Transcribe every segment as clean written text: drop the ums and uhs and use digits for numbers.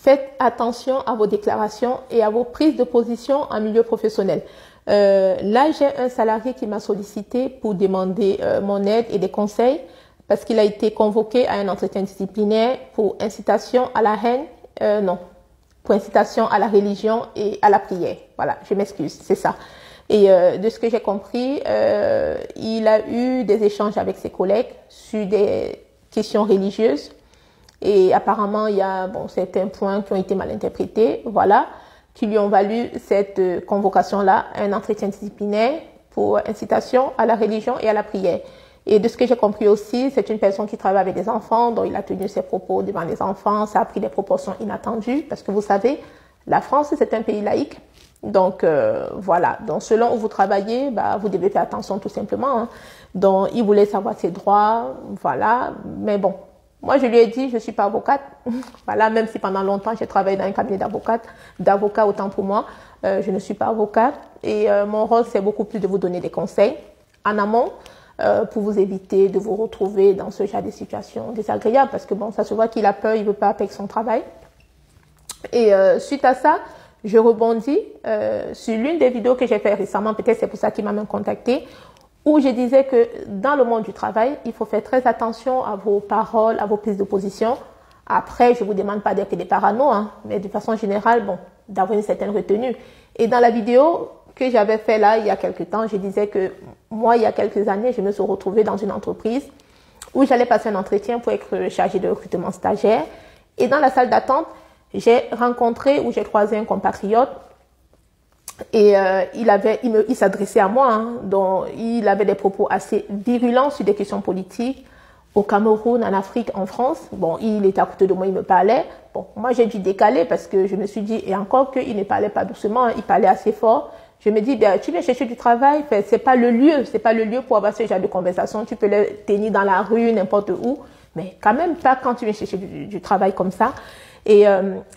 faites attention à vos déclarations et à vos prises de position en milieu professionnel. Là, j'ai un salarié qui m'a sollicité pour demander mon aide et des conseils parce qu'il a été convoqué à un entretien disciplinaire pour incitation à la haine, pour incitation à la religion et à la prière. Voilà, je m'excuse, c'est ça. Et de ce que j'ai compris, il a eu des échanges avec ses collègues sur des questions religieuses. Et apparemment, il y a certains points qui ont été mal interprétés, voilà, qui lui ont valu cette convocation-là, un entretien disciplinaire pour incitation à la religion et à la prière. Et de ce que j'ai compris aussi, c'est une personne qui travaille avec des enfants, dont il a tenu ses propos devant les enfants. Ça a pris des proportions inattendues, parce que vous savez, la France, c'est un pays laïque. Donc, voilà. Donc, selon où vous travaillez, vous devez faire attention tout simplement. Hein. Donc, il voulait savoir ses droits, voilà. Mais bon, moi, je lui ai dit, je suis pas avocate. Voilà, même si pendant longtemps, j'ai travaillé dans un cabinet d'avocat autant pour moi. Je ne suis pas avocate. Et mon rôle, c'est beaucoup plus de vous donner des conseils en amont pour vous éviter de vous retrouver dans ce genre de situation désagréable. Parce que bon, ça se voit qu'il a peur, il veut pas perdre son travail. Et suite à ça, je rebondis sur l'une des vidéos que j'ai fait récemment, peut-être c'est pour ça qu'il m'a même contacté, où je disais que dans le monde du travail, il faut faire très attention à vos paroles, à vos prises de position. Après, je vous demande pas d'être des parano, hein, mais de façon générale, bon, d'avoir une certaine retenue. Et dans la vidéo que j'avais fait là, il y a quelques temps, je disais que moi, il y a quelques années, je me suis retrouvée dans une entreprise où j'allais passer un entretien pour être chargée de recrutement stagiaire. Et dans la salle d'attente, j'ai rencontré ou j'ai croisé un compatriote et il s'adressait à moi, hein, donc il avait des propos assez virulents sur des questions politiques au Cameroun, en Afrique, en France. Bon, il était à côté de moi, il me parlait. Bon, moi j'ai dû décaler parce que je me suis dit, et encore qu'il ne parlait pas doucement, il parlait assez fort. Je me dis, tu viens chercher du travail, c'est pas le lieu pour avoir ce genre de conversation. Tu peux le tenir dans la rue, n'importe où, mais quand même pas quand tu viens chercher du travail comme ça. Et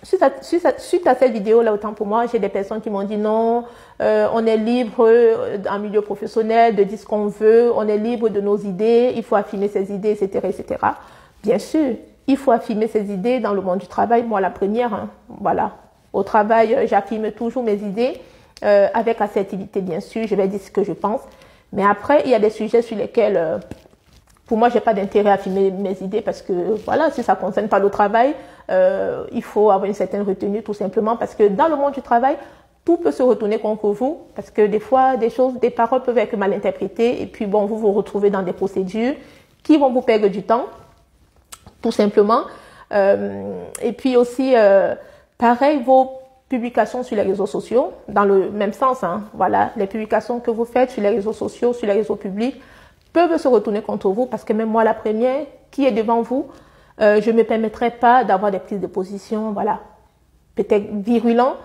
suite à cette vidéo-là, autant pour moi, j'ai des personnes qui m'ont dit non, on est libre en milieu professionnel de dire ce qu'on veut, on est libre de nos idées, il faut affirmer ses idées, etc., etc. Bien sûr, il faut affirmer ses idées dans le monde du travail. Moi, la première, hein, voilà. Au travail, j'affirme toujours mes idées avec assertivité, bien sûr. Je vais dire ce que je pense. Mais après, il y a des sujets sur lesquels pour moi, j'ai pas d'intérêt à affirmer mes idées parce que, voilà, si ça concerne pas le travail, il faut avoir une certaine retenue tout simplement parce que dans le monde du travail, tout peut se retourner contre vous parce que des fois, des paroles peuvent être mal interprétées et puis bon, vous vous retrouvez dans des procédures qui vont vous perdre du temps, tout simplement. Et puis aussi, pareil, vos publications sur les réseaux sociaux, dans le même sens, hein, voilà, les publications que vous faites sur les réseaux sociaux, sur les réseaux publics, peuvent se retourner contre vous parce que même moi, la première qui est devant vous, je ne me permettrai pas d'avoir des prises de position, voilà, peut-être virulents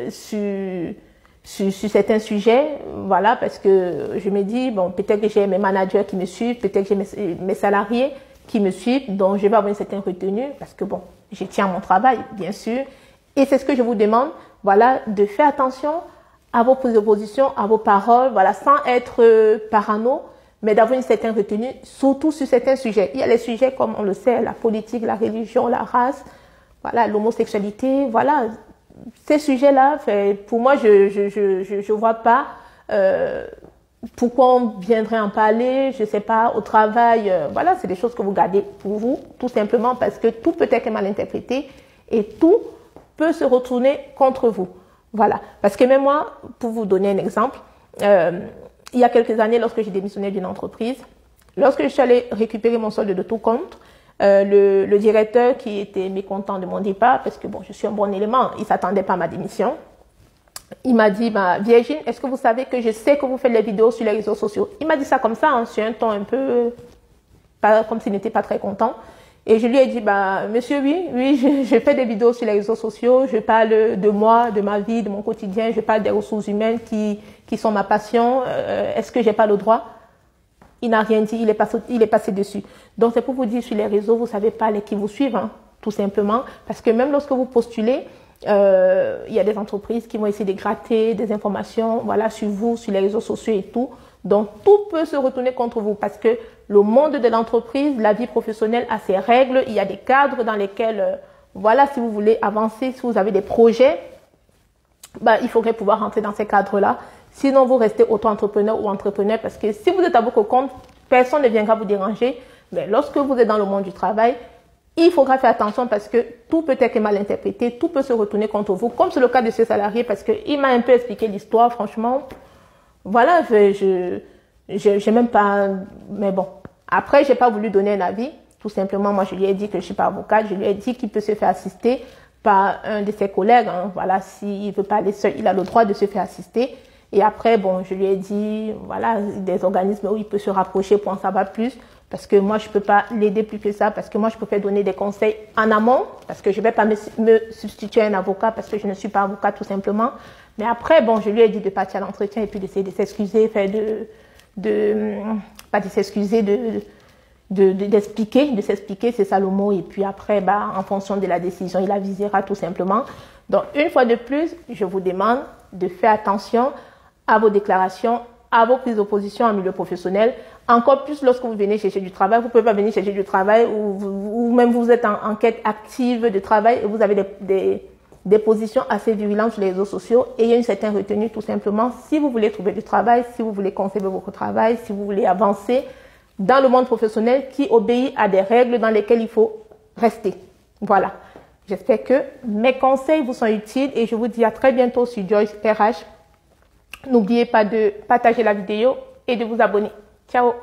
sur certains sujets, voilà, parce que je me dis, bon, peut-être que j'ai mes managers qui me suivent, peut-être que j'ai mes salariés qui me suivent, donc je vais avoir une certaine retenue parce que, bon, je tiens à mon travail, bien sûr, et c'est ce que je vous demande, voilà, de faire attention à vos prises de position, à vos paroles, voilà, sans être parano, mais d'avoir une certaine retenue, surtout sur certains sujets. Il y a les sujets comme on le sait, la politique, la religion, la race, l'homosexualité, voilà. Ces sujets-là, pour moi, je vois pas pourquoi on viendrait en parler, je sais pas, au travail, voilà, c'est des choses que vous gardez pour vous, tout simplement parce que tout peut être mal interprété et tout peut se retourner contre vous. Voilà. Parce que même moi, pour vous donner un exemple, il y a quelques années, lorsque j'ai démissionné d'une entreprise, lorsque je suis allée récupérer mon solde de tout compte, le directeur qui était mécontent de mon départ, parce que bon, je suis un bon élément, il s'attendait pas à ma démission. Il m'a dit, Virginie, est-ce que vous savez que je sais que vous faites les vidéos sur les réseaux sociaux? Il m'a dit ça comme ça, hein, sur un ton un peu, pas, comme s'il n'était pas très content. Et je lui ai dit, monsieur, oui, je fais des vidéos sur les réseaux sociaux, je parle de moi, de ma vie, de mon quotidien, je parle des ressources humaines qui sont ma passion. Est-ce que j'ai pas le droit? Il n'a rien dit, il est passé dessus. Donc c'est pour vous dire, sur les réseaux, vous savez pas les qui vous suivent, hein, tout simplement. Parce que même lorsque vous postulez, il y a des entreprises qui vont essayer de gratter des informations, voilà, sur vous, sur les réseaux sociaux et tout. Donc, tout peut se retourner contre vous parce que le monde de l'entreprise, la vie professionnelle a ses règles. Il y a des cadres dans lesquels voilà, si vous voulez avancer, si vous avez des projets, bah, il faudrait pouvoir rentrer dans ces cadres-là. Sinon, vous restez auto-entrepreneur ou entrepreneur parce que si vous êtes à votre compte, personne ne viendra vous déranger. Mais lorsque vous êtes dans le monde du travail, il faudra faire attention parce que tout peut être mal interprété, tout peut se retourner contre vous, comme c'est le cas de ce salarié parce qu'il m'a un peu expliqué l'histoire, franchement. Voilà, j'ai même pas, mais bon. Après, j'ai pas voulu donner un avis. Tout simplement, moi, je lui ai dit que je suis pas avocate. Je lui ai dit qu'il peut se faire assister par un de ses collègues. Hein. Voilà, s'il veut pas aller seul, il a le droit de se faire assister. Et après, bon, je lui ai dit, voilà, des organismes où il peut se rapprocher pour en savoir plus. Parce que moi, je peux pas l'aider plus que ça. Parce que moi, je préfère donner des conseils en amont. Parce que je vais pas me substituer à un avocat parce que je ne suis pas avocat tout simplement. Mais après, bon, je lui ai dit de partir à l'entretien et puis d'essayer de s'excuser, faire pas de s'excuser, d'expliquer, de s'expliquer, c'est ça le mot. Et puis après, bah, en fonction de la décision, il avisera tout simplement. Donc, une fois de plus, je vous demande de faire attention à vos déclarations, à vos prises de position en milieu professionnel. Encore plus lorsque vous venez chercher du travail. Vous ne pouvez pas venir chercher du travail ou même vous êtes en quête active de travail et vous avez des positions assez virulentes sur les réseaux sociaux et il y a une certaine retenue tout simplement. Si vous voulez trouver du travail, si vous voulez conserver votre travail, si vous voulez avancer dans le monde professionnel qui obéit à des règles dans lesquelles il faut rester. Voilà. J'espère que mes conseils vous sont utiles et je vous dis à très bientôt sur Joyce RH. N'oubliez pas de partager la vidéo et de vous abonner. Ciao!